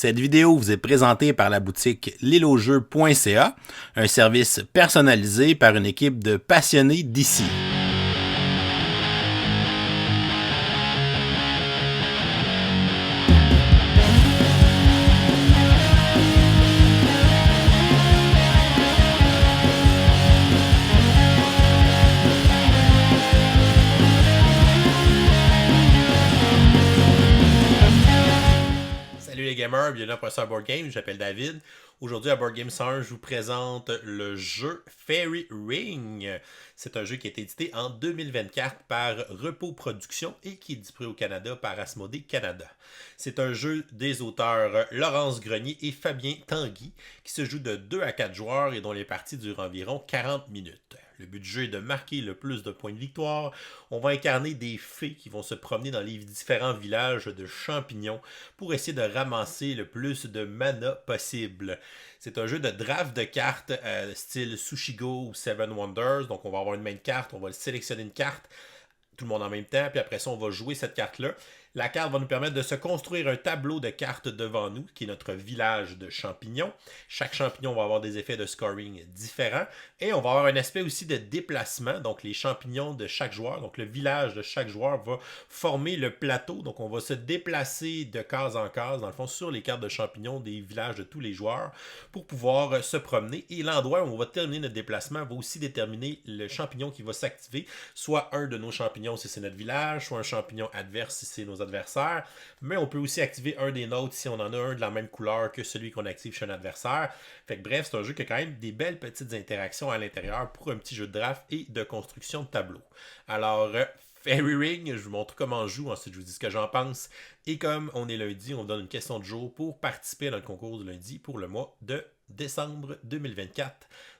Cette vidéo vous est présentée par la boutique liloJeux.ca, un service personnalisé par une équipe de passionnés d'ici. Salut les gamers, bienvenue à Professeur Board Game, je m'appelle David. Aujourd'hui à Board Game 101, je vous présente le jeu Fairy Ring. C'est un jeu qui a été édité en 2024 par Repos Productions et qui est distribué au Canada par Asmodée Canada. C'est un jeu des auteurs Laurence Grenier et Fabien Tanguy qui se joue de 2 à 4 joueurs et dont les parties durent environ 40 minutes. Le but du jeu est de marquer le plus de points de victoire. On va incarner des fées qui vont se promener dans les différents villages de champignons pour essayer de ramasser le plus de mana possible. C'est un jeu de draft de cartes style Sushigo ou Seven Wonders. Donc on va avoir une main de carte, on va sélectionner une carte, tout le monde en même temps, puis après ça on va jouer cette carte-là. La carte va nous permettre de se construire un tableau de cartes devant nous, qui est notre village de champignons. Chaque champignon va avoir des effets de scoring différents. Et on va avoir un aspect aussi de déplacement, donc les champignons de chaque joueur. Donc le village de chaque joueur va former le plateau. Donc on va se déplacer de case en case, dans le fond, sur les cartes de champignons des villages de tous les joueurs pour pouvoir se promener. Et l'endroit où on va terminer notre déplacement va aussi déterminer le champignon qui va s'activer. Soit un de nos champignons si c'est notre village, soit un champignon adverse si c'est nos adversaires, mais on peut aussi activer un des nôtres si on en a un de la même couleur que celui qu'on active chez un adversaire. Fait que bref, c'est un jeu qui a quand même des belles petites interactions à l'intérieur pour un petit jeu de draft et de construction de tableau. Alors, Fairy Ring, je vous montre comment je joue, ensuite je vous dis ce que j'en pense. Et comme on est lundi, on vous donne une question de jour pour participer à notre concours de lundi pour le mois de décembre 2024,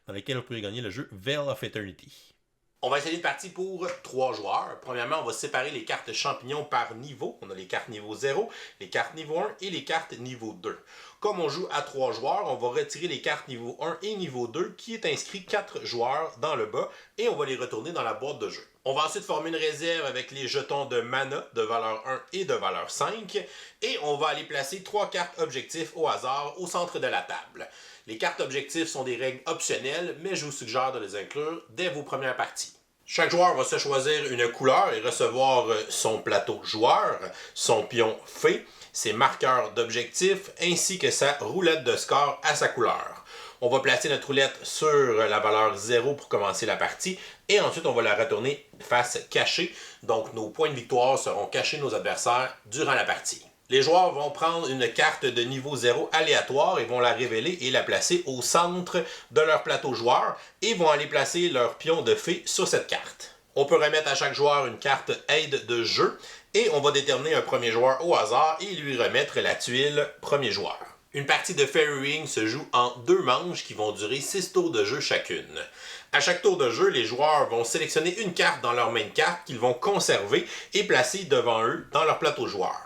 dans lequel vous pourrez gagner le jeu Veil of Eternity. On va essayer une partie pour 3 joueurs. Premièrement, on va séparer les cartes champignons par niveau. On a les cartes niveau 0, les cartes niveau 1 et les cartes niveau 2. Comme on joue à 3 joueurs, on va retirer les cartes niveau 1 et niveau 2 qui est inscrit 4 joueurs dans le bas et on va les retourner dans la boîte de jeu. On va ensuite former une réserve avec les jetons de mana de valeur 1 et de valeur 5 et on va aller placer 3 cartes objectifs au hasard au centre de la table. Les cartes objectifs sont des règles optionnelles, mais je vous suggère de les inclure dès vos premières parties. Chaque joueur va se choisir une couleur et recevoir son plateau joueur, son pion fée, ses marqueurs d'objectifs ainsi que sa roulette de score à sa couleur. On va placer notre roulette sur la valeur 0 pour commencer la partie et ensuite on va la retourner face cachée. Donc nos points de victoire seront cachés de nos adversaires durant la partie. Les joueurs vont prendre une carte de niveau 0 aléatoire et vont la révéler et la placer au centre de leur plateau joueur et vont aller placer leur pion de fée sur cette carte. On peut remettre à chaque joueur une carte aide de jeu et on va déterminer un premier joueur au hasard et lui remettre la tuile premier joueur. Une partie de Fairy Ring se joue en 2 manches qui vont durer 6 tours de jeu chacune. À chaque tour de jeu, les joueurs vont sélectionner une carte dans leur main de carte qu'ils vont conserver et placer devant eux dans leur plateau joueur.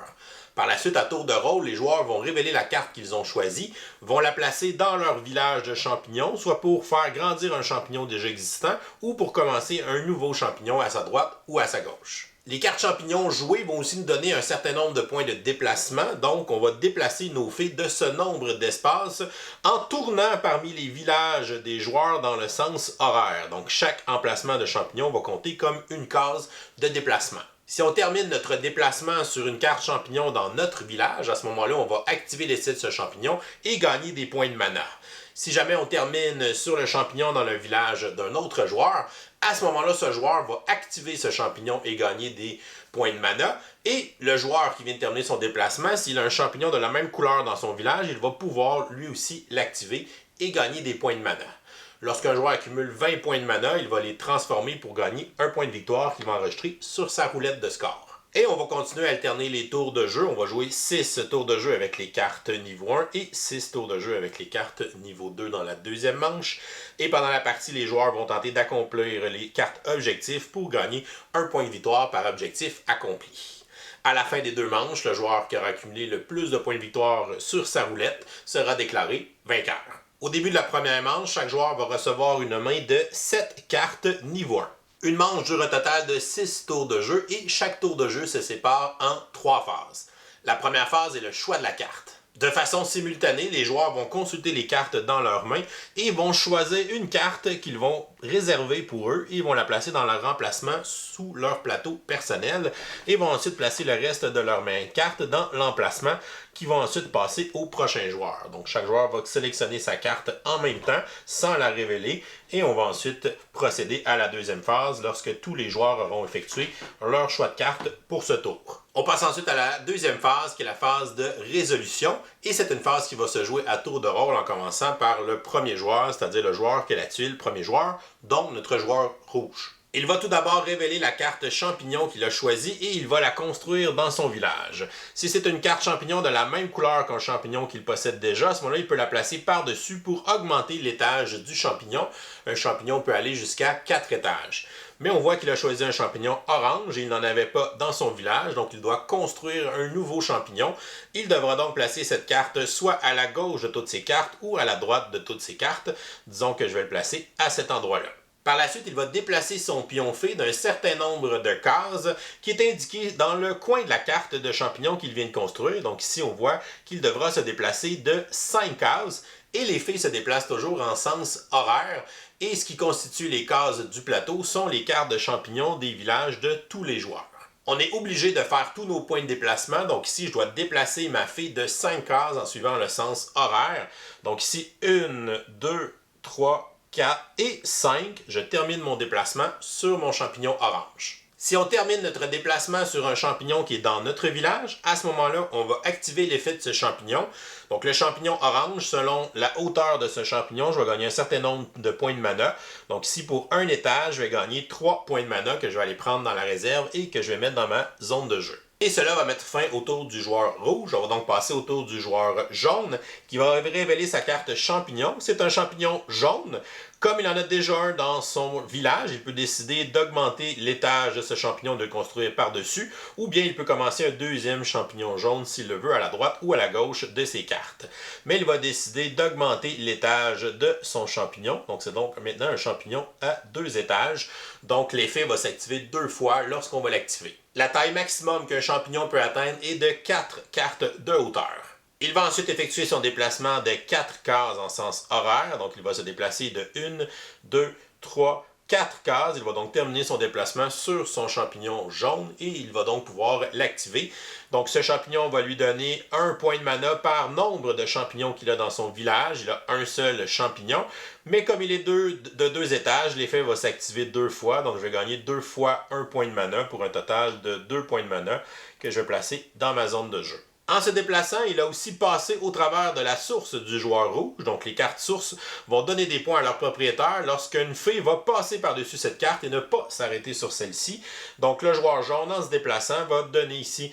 Par la suite, à tour de rôle, les joueurs vont révéler la carte qu'ils ont choisie, vont la placer dans leur village de champignons, soit pour faire grandir un champignon déjà existant ou pour commencer un nouveau champignon à sa droite ou à sa gauche. Les cartes champignons jouées vont aussi nous donner un certain nombre de points de déplacement, donc on va déplacer nos fées de ce nombre d'espaces en tournant parmi les villages des joueurs dans le sens horaire. Donc chaque emplacement de champignon va compter comme une case de déplacement. Si on termine notre déplacement sur une carte champignon dans notre village, à ce moment-là, on va activer l'essai de ce champignon et gagner des points de mana. Si jamais on termine sur le champignon dans le village d'un autre joueur, à ce moment-là, ce joueur va activer ce champignon et gagner des points de mana. Et le joueur qui vient de terminer son déplacement, s'il a un champignon de la même couleur dans son village, il va pouvoir lui aussi l'activer et gagner des points de mana. Lorsqu'un joueur accumule 20 points de mana, il va les transformer pour gagner un point de victoire qu'il va enregistrer sur sa roulette de score. Et on va continuer à alterner les tours de jeu. On va jouer 6 tours de jeu avec les cartes niveau 1 et 6 tours de jeu avec les cartes niveau 2 dans la deuxième manche. Et pendant la partie, les joueurs vont tenter d'accomplir les cartes objectifs pour gagner un point de victoire par objectif accompli. À la fin des 2 manches, le joueur qui aura accumulé le plus de points de victoire sur sa roulette sera déclaré vainqueur. Au début de la première manche, chaque joueur va recevoir une main de 7 cartes niveau 1. Une manche dure un total de 6 tours de jeu et chaque tour de jeu se sépare en 3 phases. La première phase est le choix de la carte. De façon simultanée, les joueurs vont consulter les cartes dans leurs mains et vont choisir une carte qu'ils vont réserver pour eux et vont la placer dans leur emplacement sous leur plateau personnel et vont ensuite placer le reste de leur main de cartes dans l'emplacement qui vont ensuite passer au prochain joueur. Donc chaque joueur va sélectionner sa carte en même temps sans la révéler et on va ensuite procéder à la deuxième phase lorsque tous les joueurs auront effectué leur choix de carte pour ce tour. On passe ensuite à la deuxième phase qui est la phase de résolution et c'est une phase qui va se jouer à tour de rôle en commençant par le premier joueur, c'est-à-dire le joueur qui est la tuile, premier joueur, donc notre joueur rouge. Il va tout d'abord révéler la carte champignon qu'il a choisie et il va la construire dans son village. Si c'est une carte champignon de la même couleur qu'un champignon qu'il possède déjà, à ce moment-là, il peut la placer par-dessus pour augmenter l'étage du champignon. Un champignon peut aller jusqu'à 4 étages. Mais on voit qu'il a choisi un champignon orange et il n'en avait pas dans son village, donc il doit construire un nouveau champignon. Il devra donc placer cette carte soit à la gauche de toutes ses cartes ou à la droite de toutes ses cartes. Disons que je vais le placer à cet endroit-là. Par la suite, il va déplacer son pion fée d'un certain nombre de cases qui est indiqué dans le coin de la carte de champignon qu'il vient de construire. Donc ici, on voit qu'il devra se déplacer de 5 cases et les fées se déplacent toujours en sens horaire. Et ce qui constitue les cases du plateau sont les cartes de champignons des villages de tous les joueurs. On est obligé de faire tous nos points de déplacement. Donc ici, je dois déplacer ma fée de 5 cases en suivant le sens horaire. Donc ici, 1, 2, 3, 4 et 5. Je termine mon déplacement sur mon champignon orange. Si on termine notre déplacement sur un champignon qui est dans notre village, à ce moment-là, on va activer l'effet de ce champignon. Donc le champignon orange, selon la hauteur de ce champignon, je vais gagner un certain nombre de points de mana. Donc ici, pour un étage, je vais gagner 3 points de mana que je vais aller prendre dans la réserve et que je vais mettre dans ma zone de jeu. Et cela va mettre fin au tour du joueur rouge. On va donc passer au tour du joueur jaune qui va révéler sa carte champignon. C'est un champignon jaune. Comme il en a déjà un dans son village, il peut décider d'augmenter l'étage de ce champignon, de le construire par-dessus, ou bien il peut commencer un deuxième champignon jaune s'il le veut à la droite ou à la gauche de ses cartes. Mais il va décider d'augmenter l'étage de son champignon. Donc c'est donc maintenant un champignon à 2 étages. Donc l'effet va s'activer 2 fois lorsqu'on va l'activer. La taille maximum qu'un champignon peut atteindre est de 4 cartes de hauteur. Il va ensuite effectuer son déplacement de 4 cases en sens horaire. Donc, il va se déplacer de 1, 2, 3, 4 cases. Il va donc terminer son déplacement sur son champignon jaune et il va donc pouvoir l'activer. Donc, ce champignon va lui donner 1 point de mana par nombre de champignons qu'il a dans son village. Il a un seul champignon. Mais comme il est de 2 étages, l'effet va s'activer 2 fois. Donc, je vais gagner 2 fois 1 point de mana pour un total de 2 points de mana que je vais placer dans ma zone de jeu. En se déplaçant, il a aussi passé au travers de la source du joueur rouge. Donc les cartes sources vont donner des points à leur propriétaire lorsqu'une fée va passer par-dessus cette carte et ne pas s'arrêter sur celle-ci. Donc le joueur jaune, en se déplaçant, va donner ici,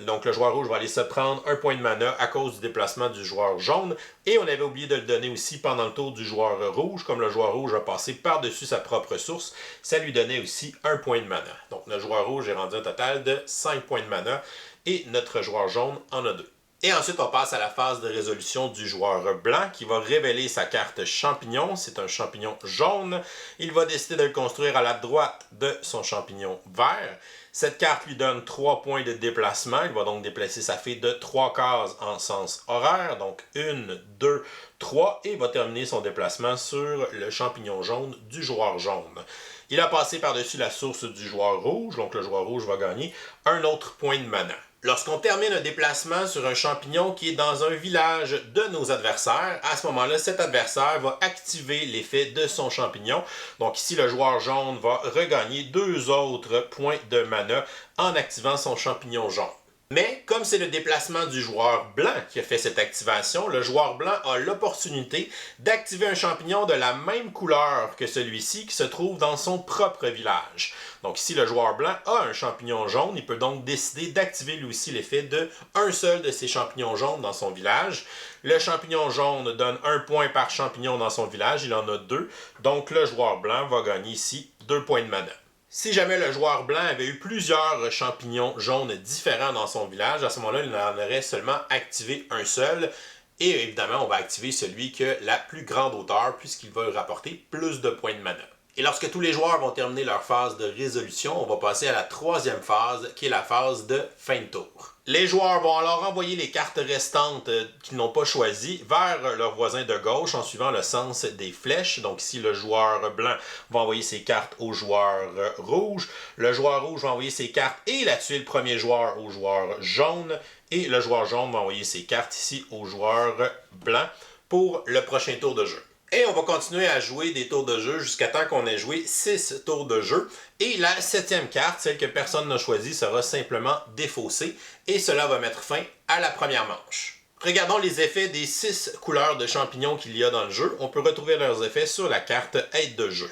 donc le joueur rouge va aller se prendre 1 point de mana à cause du déplacement du joueur jaune. Et on avait oublié de le donner aussi pendant le tour du joueur rouge. Comme le joueur rouge a passé par-dessus sa propre source, ça lui donnait aussi 1 point de mana. Donc le joueur rouge est rendu un total de 5 points de mana. Et notre joueur jaune en a 2. Et ensuite, on passe à la phase de résolution du joueur blanc qui va révéler sa carte champignon. C'est un champignon jaune. Il va décider de le construire à la droite de son champignon vert. Cette carte lui donne 3 points de déplacement. Il va donc déplacer sa fée de 3 cases en sens horaire. Donc 1, 2, 3. Et il va terminer son déplacement sur le champignon jaune du joueur jaune. Il a passé par-dessus la source du joueur rouge. Donc le joueur rouge va gagner un autre point de mana. Lorsqu'on termine un déplacement sur un champignon qui est dans un village de nos adversaires, à ce moment-là, cet adversaire va activer l'effet de son champignon. Donc ici, le joueur jaune va regagner 2 autres points de mana en activant son champignon jaune. Mais comme c'est le déplacement du joueur blanc qui a fait cette activation, le joueur blanc a l'opportunité d'activer un champignon de la même couleur que celui-ci qui se trouve dans son propre village. Donc ici, le joueur blanc a un champignon jaune, il peut donc décider d'activer lui aussi l'effet de un seul de ces champignons jaunes dans son village. Le champignon jaune donne 1 point par champignon dans son village, il en a 2, donc le joueur blanc va gagner ici 2 points de mana. Si jamais le joueur blanc avait eu plusieurs champignons jaunes différents dans son village, à ce moment-là, il en aurait seulement activé un seul. Et évidemment, on va activer celui qui a la plus grande hauteur puisqu'il va rapporter plus de points de mana. Et lorsque tous les joueurs vont terminer leur phase de résolution, on va passer à la troisième phase, qui est la phase de fin de tour. Les joueurs vont alors envoyer les cartes restantes qu'ils n'ont pas choisies vers leur voisin de gauche en suivant le sens des flèches. Donc ici, le joueur blanc va envoyer ses cartes au joueur rouge. Le joueur rouge va envoyer ses cartes et la tuile premier joueur au joueur jaune. Et le joueur jaune va envoyer ses cartes ici au joueur blanc pour le prochain tour de jeu. Et on va continuer à jouer des tours de jeu jusqu'à temps qu'on ait joué 6 tours de jeu. Et la 7e carte, celle que personne n'a choisie, sera simplement défaussée. Et cela va mettre fin à la première manche. Regardons les effets des 6 couleurs de champignons qu'il y a dans le jeu. On peut retrouver leurs effets sur la carte aide de jeu.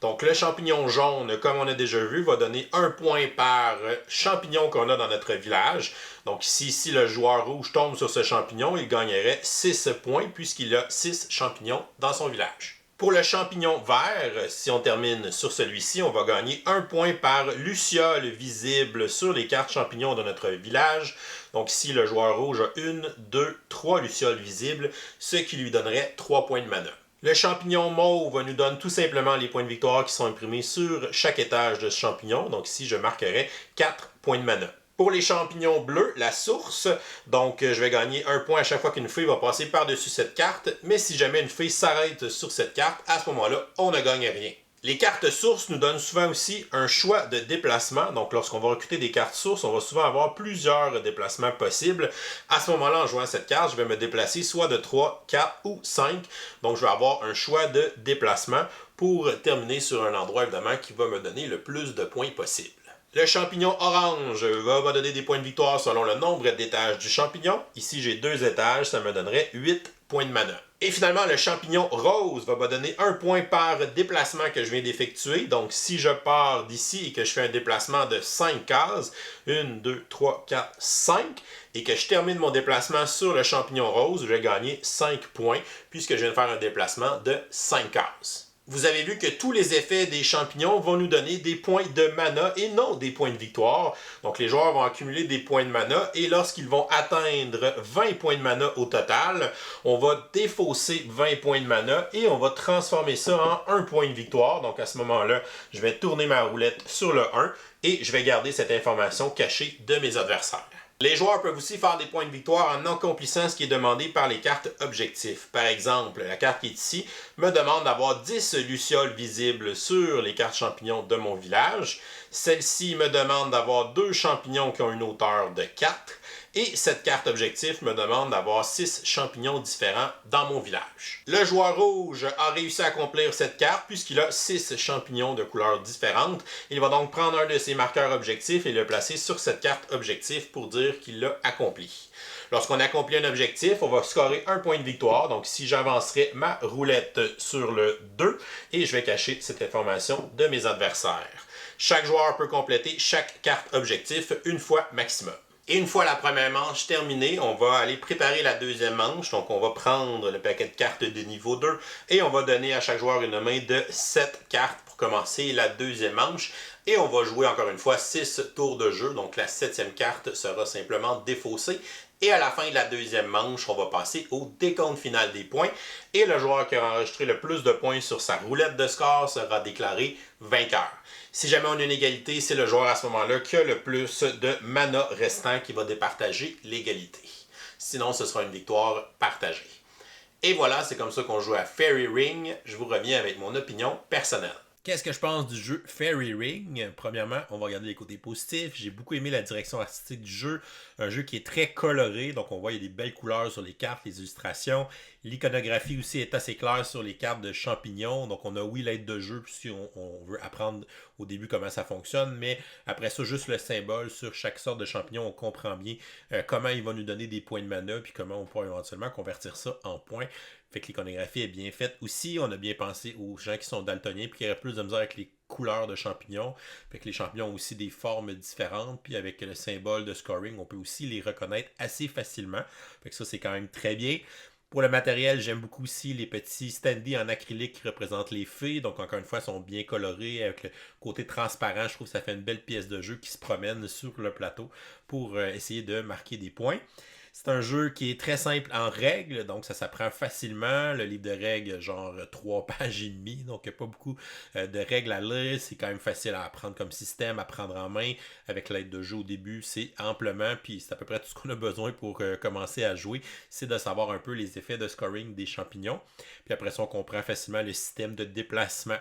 Donc le champignon jaune, comme on a déjà vu, va donner 1 point par champignon qu'on a dans notre village. Donc ici, si le joueur rouge tombe sur ce champignon, il gagnerait 6 points puisqu'il a 6 champignons dans son village. Pour le champignon vert, si on termine sur celui-ci, on va gagner 1 point par luciole visible sur les cartes champignons de notre village. Donc ici, le joueur rouge a 1, 2, 3 lucioles visibles, ce qui lui donnerait 3 points de mana. Le champignon mauve nous donne tout simplement les points de victoire qui sont imprimés sur chaque étage de ce champignon. Donc ici, je marquerai 4 points de mana. Pour les champignons bleus, la source, donc je vais gagner 1 point à chaque fois qu'une feuille va passer par-dessus cette carte. Mais si jamais une feuille s'arrête sur cette carte, à ce moment-là, on ne gagne rien. Les cartes sources nous donnent souvent aussi un choix de déplacement. Donc, lorsqu'on va recruter des cartes sources, on va souvent avoir plusieurs déplacements possibles. À ce moment-là, en jouant cette carte, je vais me déplacer soit de 3, 4 ou 5. Donc, je vais avoir un choix de déplacement pour terminer sur un endroit, évidemment, qui va me donner le plus de points possible. Le champignon orange va donner des points de victoire selon le nombre d'étages du champignon. Ici, j'ai 2 étages, ça me donnerait 8 points de mana. Et finalement, le champignon rose va me donner 1 point par déplacement que je viens d'effectuer. Donc, si je pars d'ici et que je fais un déplacement de 5 cases, 1, 2, 3, 4, 5, et que je termine mon déplacement sur le champignon rose, je vais gagner 5 points puisque je viens de faire un déplacement de 5 cases. Vous avez vu que tous les effets des champignons vont nous donner des points de mana et non des points de victoire. Donc les joueurs vont accumuler des points de mana et lorsqu'ils vont atteindre 20 points de mana au total, on va défausser 20 points de mana et on va transformer ça en 1 point de victoire. Donc à ce moment-là, je vais tourner ma roulette sur le 1 et je vais garder cette information cachée de mes adversaires. Les joueurs peuvent aussi faire des points de victoire en accomplissant ce qui est demandé par les cartes objectifs. Par exemple, la carte qui est ici me demande d'avoir 10 lucioles visibles sur les cartes champignons de mon village. Celle-ci me demande d'avoir 2 champignons qui ont une hauteur de 4. Et cette carte objectif me demande d'avoir 6 champignons différents dans mon village. Le joueur rouge a réussi à accomplir cette carte puisqu'il a 6 champignons de couleurs différentes. Il va donc prendre un de ses marqueurs objectifs et le placer sur cette carte objectif pour dire qu'il l'a accompli. Lorsqu'on accomplit un objectif, on va scorer 1 point de victoire. Donc si j'avancerai ma roulette sur le 2 et je vais cacher cette information de mes adversaires. Chaque joueur peut compléter chaque carte objectif une fois maximum. Et une fois la première manche terminée, on va aller préparer la deuxième manche. Donc on va prendre le paquet de cartes de niveau 2 et on va donner à chaque joueur une main de 7 cartes pour commencer la deuxième manche. Et on va jouer encore une fois 6 tours de jeu. Donc la 7e carte sera simplement défaussée. Et à la fin de la deuxième manche, on va passer au décompte final des points. Et le joueur qui aura enregistré le plus de points sur sa roulette de score sera déclaré vainqueur. Si jamais on a une égalité, c'est le joueur à ce moment-là qui a le plus de mana restant qui va départager l'égalité. Sinon, ce sera une victoire partagée. Et voilà, c'est comme ça qu'on joue à Fairy Ring. Je vous reviens avec mon opinion personnelle. Qu'est-ce que je pense du jeu Fairy Ring? Premièrement, on va regarder les côtés positifs. J'ai beaucoup aimé la direction artistique du jeu. Un jeu qui est très coloré, donc on voit il y a des belles couleurs sur les cartes, les illustrations. L'iconographie aussi est assez claire sur les cartes de champignons. Donc on a oui l'aide de jeu si on veut apprendre au début comment ça fonctionne, mais après ça, juste le symbole sur chaque sorte de champignon, on comprend bien comment il va nous donner des points de mana, puis comment on pourra éventuellement convertir ça en points. Fait que l'iconographie est bien faite. Aussi, on a bien pensé aux gens qui sont daltoniens puis qui auraient plus de misère avec les couleurs de champignons. Fait que les champignons ont aussi des formes différentes. Puis avec le symbole de scoring, on peut aussi les reconnaître assez facilement. Fait que ça, c'est quand même très bien. Pour le matériel, j'aime beaucoup aussi les petits standees en acrylique qui représentent les fées. Donc encore une fois, ils sont bien colorés avec le côté transparent. Je trouve que ça fait une belle pièce de jeu qui se promène sur le plateau pour essayer de marquer des points. C'est un jeu qui est très simple en règles, donc ça s'apprend facilement. Le livre de règles, genre 3 pages et demie, donc il n'y a pas beaucoup de règles à lire. C'est quand même facile à apprendre comme système, à prendre en main. Avec l'aide de jeu au début, c'est amplement, puis c'est à peu près tout ce qu'on a besoin pour commencer à jouer. C'est de savoir un peu les effets de scoring des champignons. Puis après ça, on comprend facilement le système de déplacement.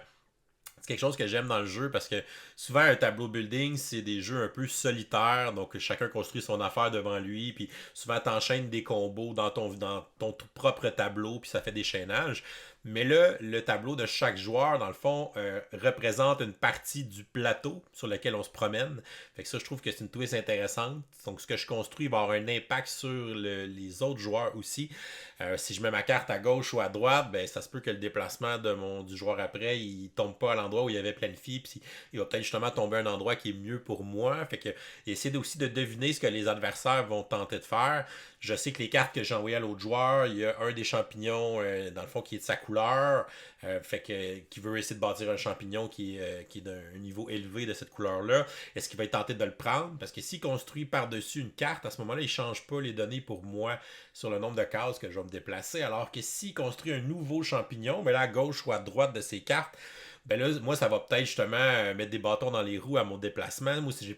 C'est quelque chose que j'aime dans le jeu parce que souvent un tableau building, c'est des jeux un peu solitaires, donc chacun construit son affaire devant lui, puis souvent t'enchaînes des combos dans ton tout propre tableau, puis ça fait des chaînages. Mais là, le tableau de chaque joueur, dans le fond, représente une partie du plateau sur lequel on se promène. Fait que ça, je trouve que c'est une twist intéressante. Donc, ce que je construis va avoir un impact sur les autres joueurs aussi. Si je mets ma carte à gauche ou à droite, ben ça se peut que le déplacement du joueur après, il tombe pas à l'endroit où il avait planifié, puis il va peut-être justement tomber à un endroit qui est mieux pour moi. Fait que essayer aussi de deviner ce que les adversaires vont tenter de faire. Je sais que les cartes que j'ai envoyées à l'autre joueur, il y a un des champignons, dans le fond, qui est de sa couleur. Fait que qui veut essayer de bâtir un champignon qui est d'un niveau élevé de cette couleur-là. Est-ce qu'il va être tenté de le prendre? Parce que s'il construit par-dessus une carte, à ce moment-là, il ne change pas les données pour moi sur le nombre de cases que je vais me déplacer. Alors que s'il construit un nouveau champignon, ben là, à gauche ou à droite de ses cartes, ben là, moi, ça va peut-être justement mettre des bâtons dans les roues à mon déplacement. Moi, si j'ai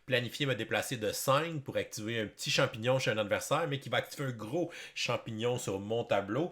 planifié me déplacer de 5 pour activer un petit champignon chez un adversaire, mais qui va activer un gros champignon sur mon tableau.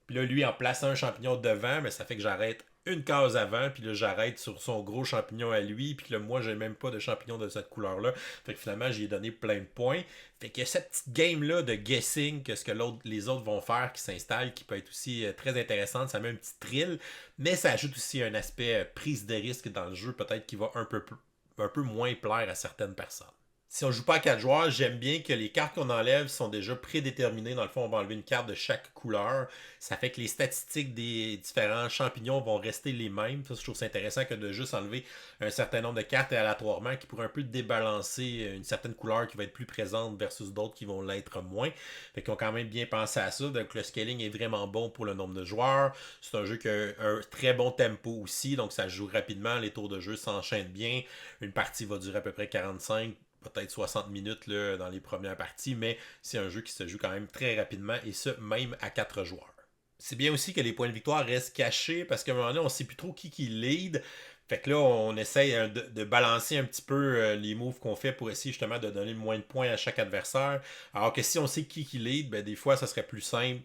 Puis là, lui, en plaçant un champignon devant, mais ça fait que j'arrête une case avant, puis là, j'arrête sur son gros champignon à lui, puis là, moi, j'ai même pas de champignon de cette couleur-là. Fait que finalement, j'ai donné plein de points. Fait que cette petite game-là de guessing, que ce que les autres vont faire qui s'installe, qui peut être aussi très intéressante, ça met un petit thrill, mais ça ajoute aussi un aspect prise de risque dans le jeu, peut-être qui va un peu moins plaire à certaines personnes. Si on joue pas à 4 joueurs, j'aime bien que les cartes qu'on enlève sont déjà prédéterminées. Dans le fond, on va enlever une carte de chaque couleur. Ça fait que les statistiques des différents champignons vont rester les mêmes. Ça, je trouve ça intéressant que de juste enlever un certain nombre de cartes aléatoirement qui pourraient un peu débalancer une certaine couleur qui va être plus présente versus d'autres qui vont l'être moins. Fait qu'ils ont quand même bien pensé à ça. Donc le scaling est vraiment bon pour le nombre de joueurs. C'est un jeu qui a un très bon tempo aussi. Donc ça joue rapidement. Les tours de jeu s'enchaînent bien. Une partie va durer à peu près 45 peut-être 60 minutes là, dans les premières parties, mais c'est un jeu qui se joue quand même très rapidement, et ce, même à 4 joueurs. C'est bien aussi que les points de victoire restent cachés, parce qu'à un moment donné, on ne sait plus trop qui lead. Fait que là, on essaye de balancer un petit peu les moves qu'on fait pour essayer justement de donner le moins de points à chaque adversaire. Alors que si on sait qui lead, ben des fois, ça serait plus simple.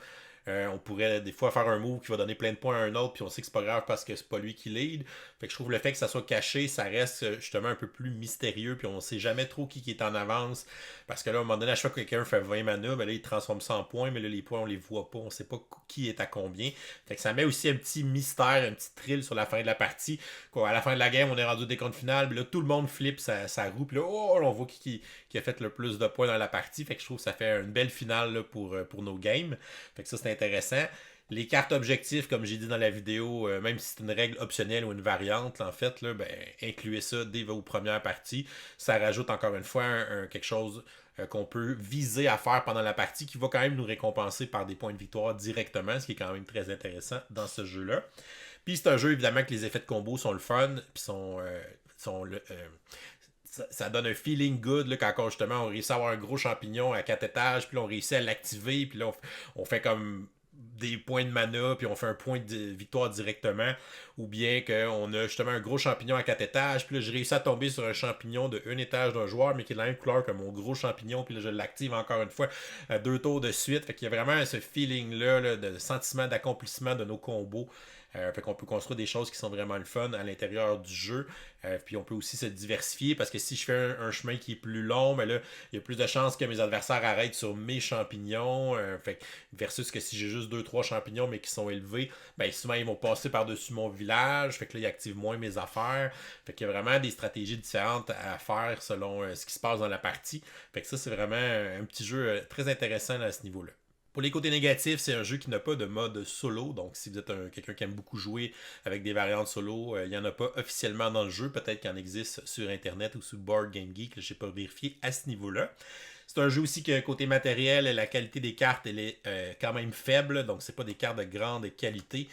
On pourrait des fois faire un move qui va donner plein de points à un autre, puis on sait que c'est pas grave parce que c'est pas lui qui lead. Fait que je trouve le fait que ça soit caché, ça reste justement un peu plus mystérieux, puis on sait jamais trop qui est en avance. Parce que là, à un moment donné, à chaque fois que quelqu'un fait 20 mana, ben là, il transforme ça en points, mais là, les points, on les voit pas, on sait pas qui est à combien. Fait que ça met aussi un petit mystère, un petit thrill sur la fin de la partie. Quoi, à la fin de la game, on est rendu au décompte final, puis là, tout le monde flippe sa roue, puis là, oh, on voit qui a fait le plus de points dans la partie. Fait que je trouve que ça fait une belle finale là, pour nos games. Fait que ça, c'est intéressant. Les cartes objectifs, comme j'ai dit dans la vidéo, même si c'est une règle optionnelle ou une variante, en fait, là, ben, incluez ça dès vos premières parties. Ça rajoute encore une fois quelque chose qu'on peut viser à faire pendant la partie, qui va quand même nous récompenser par des points de victoire directement, ce qui est quand même très intéressant dans ce jeu-là. Puis c'est un jeu, évidemment, que les effets de combo sont le fun, puis ça donne un feeling good là, quand justement on réussit à avoir un gros champignon à 4 étages, puis là, on réussit à l'activer, puis là on fait comme des points de mana, puis on fait un point de victoire directement, ou bien qu'on a justement un gros champignon à 4 étages, puis là je réussis à tomber sur un champignon de 1 étage d'un joueur, mais qui est de la même couleur que mon gros champignon, puis là je l'active encore une fois 2 tours de suite. Fait qu'il y a vraiment ce feeling-là là, de sentiment d'accomplissement de nos combos. Fait qu'on peut construire des choses qui sont vraiment le fun à l'intérieur du jeu. Puis on peut aussi se diversifier, parce que si je fais un chemin qui est plus long, ben là, il y a plus de chances que mes adversaires arrêtent sur mes champignons. Versus que si j'ai juste 2-3 champignons mais qui sont élevés, ben souvent ils vont passer par-dessus mon village. Fait que là, ils activent moins mes affaires. Fait qu'il y a vraiment des stratégies différentes à faire selon ce qui se passe dans la partie. Fait que ça, c'est vraiment un petit jeu très intéressant à ce niveau-là. Pour les côtés négatifs, c'est un jeu qui n'a pas de mode solo. Donc, si vous êtes quelqu'un qui aime beaucoup jouer avec des variantes solo, il n'y en a pas officiellement dans le jeu. Peut-être qu'il en existe sur Internet ou sur Board Game Geek. Je n'ai pas vérifié à ce niveau-là. C'est un jeu aussi que côté matériel, la qualité des cartes elle est quand même faible, donc c'est pas des cartes de grande qualité.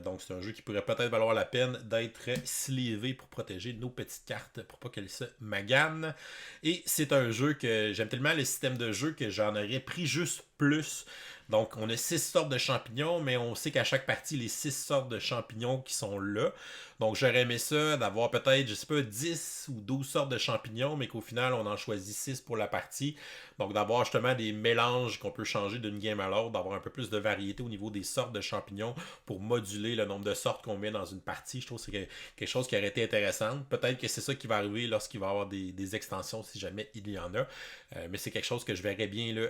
Donc c'est un jeu qui pourrait peut-être valoir la peine d'être sleevé pour protéger nos petites cartes pour pas qu'elles se maganent. Et c'est un jeu que j'aime tellement le système de jeu que j'en aurais pris juste plus. Donc, on a 6 sortes de champignons, mais on sait qu'à chaque partie, les 6 sortes de champignons qui sont là. Donc, j'aurais aimé ça d'avoir peut-être, je sais pas, 10 ou 12 sortes de champignons, mais qu'au final, on en choisit 6 pour la partie. Donc, d'avoir justement des mélanges qu'on peut changer d'une game à l'autre, d'avoir un peu plus de variété au niveau des sortes de champignons pour moduler le nombre de sortes qu'on met dans une partie. Je trouve que c'est quelque chose qui aurait été intéressant. Peut-être que c'est ça qui va arriver lorsqu'il va y avoir des extensions, si jamais il y en a. Mais c'est quelque chose que je verrais bien là,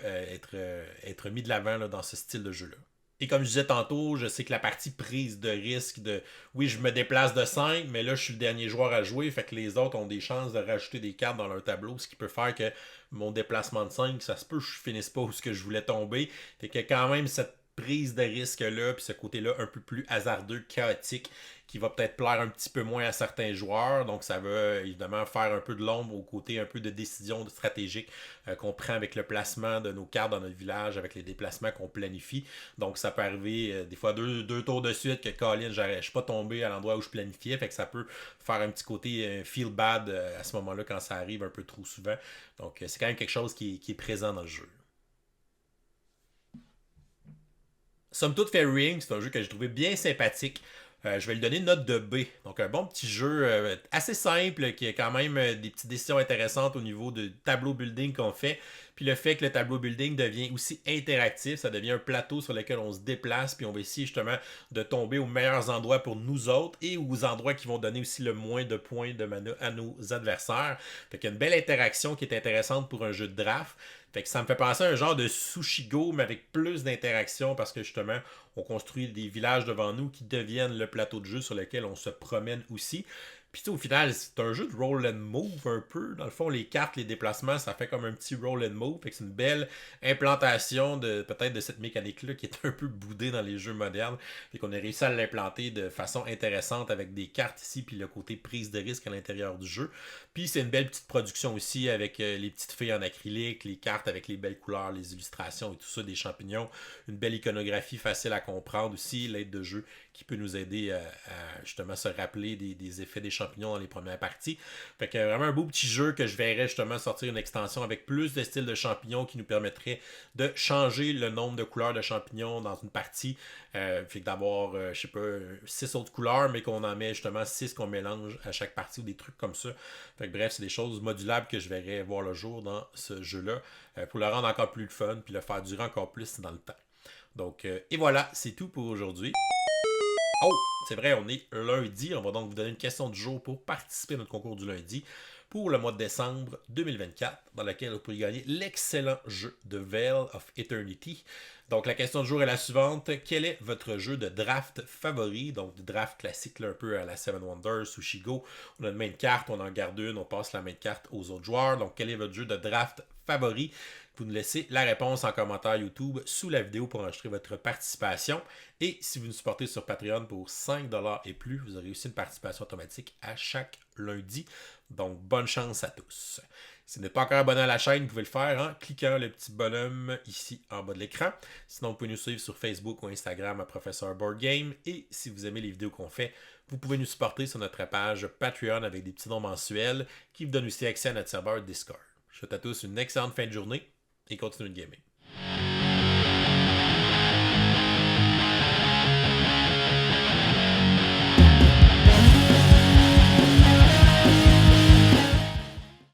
être mis de l'avant là, dans ce style de jeu-là. Et comme je disais tantôt, je sais que la partie prise de risque de oui, je me déplace de 5, mais là, je suis le dernier joueur à jouer, fait que les autres ont des chances de rajouter des cartes dans leur tableau, ce qui peut faire que mon déplacement de 5, ça se peut que je finisse pas où ce que je voulais tomber. Fait que quand même cette prise de risque-là, puis ce côté-là un peu plus hasardeux, chaotique, qui va peut-être plaire un petit peu moins à certains joueurs. Donc, ça va évidemment faire un peu de l'ombre au côté un peu de décision stratégique qu'on prend avec le placement de nos cartes dans notre village, avec les déplacements qu'on planifie. Donc, ça peut arriver des fois deux tours de suite que Colin, je suis pas tombé à l'endroit où je planifiais. Fait que ça peut faire un petit côté feel bad à ce moment-là quand ça arrive un peu trop souvent. Donc, c'est quand même quelque chose qui est présent dans le jeu. Somme toute, Fairy Ring, c'est un jeu que j'ai trouvé bien sympathique. Je vais lui donner une note de B. Donc un bon petit jeu assez simple, qui a quand même des petites décisions intéressantes au niveau du tableau building qu'on fait. Puis le fait que le tableau building devient aussi interactif, ça devient un plateau sur lequel on se déplace, puis on va essayer justement de tomber aux meilleurs endroits pour nous autres et aux endroits qui vont donner aussi le moins de points de mana à nos adversaires. Fait qu'il y a une belle interaction qui est intéressante pour un jeu de draft. Fait que ça me fait penser à un genre de Sushi Go, mais avec plus d'interaction parce que justement, on construit des villages devant nous qui deviennent le plateau de jeu sur lequel on se promène aussi. Puis au final, c'est un jeu de roll and move un peu. Dans le fond, les cartes, les déplacements, ça fait comme un petit roll and move. Fait que c'est une belle implantation de peut-être de cette mécanique-là qui est un peu boudée dans les jeux modernes. Fait qu'on a réussi à l'implanter de façon intéressante avec des cartes ici, puis le côté prise de risque à l'intérieur du jeu. Puis c'est une belle petite production aussi avec les petites fées en acrylique, les cartes avec les belles couleurs, les illustrations et tout ça, des champignons. Une belle iconographie facile à comprendre aussi, l'aide de jeu qui peut nous aider à justement se rappeler des effets des champignons dans les premières parties. Fait que vraiment un beau petit jeu que je verrais justement sortir une extension avec plus de styles de champignons qui nous permettrait de changer le nombre de couleurs de champignons dans une partie. Fait que d'avoir, je sais pas, 6 autres couleurs, mais qu'on en met justement 6 qu'on mélange à chaque partie ou des trucs comme ça. Fait que bref, c'est des choses modulables que je verrais voir le jour dans ce jeu-là pour le rendre encore plus fun puis le faire durer encore plus dans le temps. Donc, et voilà, c'est tout pour aujourd'hui. Oh, c'est vrai, on est lundi. On va donc vous donner une question du jour pour participer à notre concours du lundi pour le mois de décembre 2024, dans lequel vous pourrez gagner l'excellent jeu de Veil of Eternity. Donc, la question du jour est la suivante. Quel est votre jeu de draft favori? Donc, de draft classique, là, un peu à la Seven Wonders, Sushi Go. On a une main de carte, on en garde une, on passe la main de carte aux autres joueurs. Donc, quel est votre jeu de draft favori? Vous nous laissez la réponse en commentaire YouTube sous la vidéo pour enregistrer votre participation. Et si vous nous supportez sur Patreon pour 5$ et plus, vous aurez aussi une participation automatique à chaque lundi. Donc, bonne chance à tous. Si vous n'êtes pas encore abonné à la chaîne, vous pouvez le faire en cliquant le petit bonhomme ici en bas de l'écran. Sinon, vous pouvez nous suivre sur Facebook ou Instagram à Professeur Board Game. Et si vous aimez les vidéos qu'on fait, vous pouvez nous supporter sur notre page Patreon avec des petits dons mensuels qui vous donnent aussi accès à notre serveur Discord. Je vous souhaite à tous une excellente fin de journée et continuez de gamer.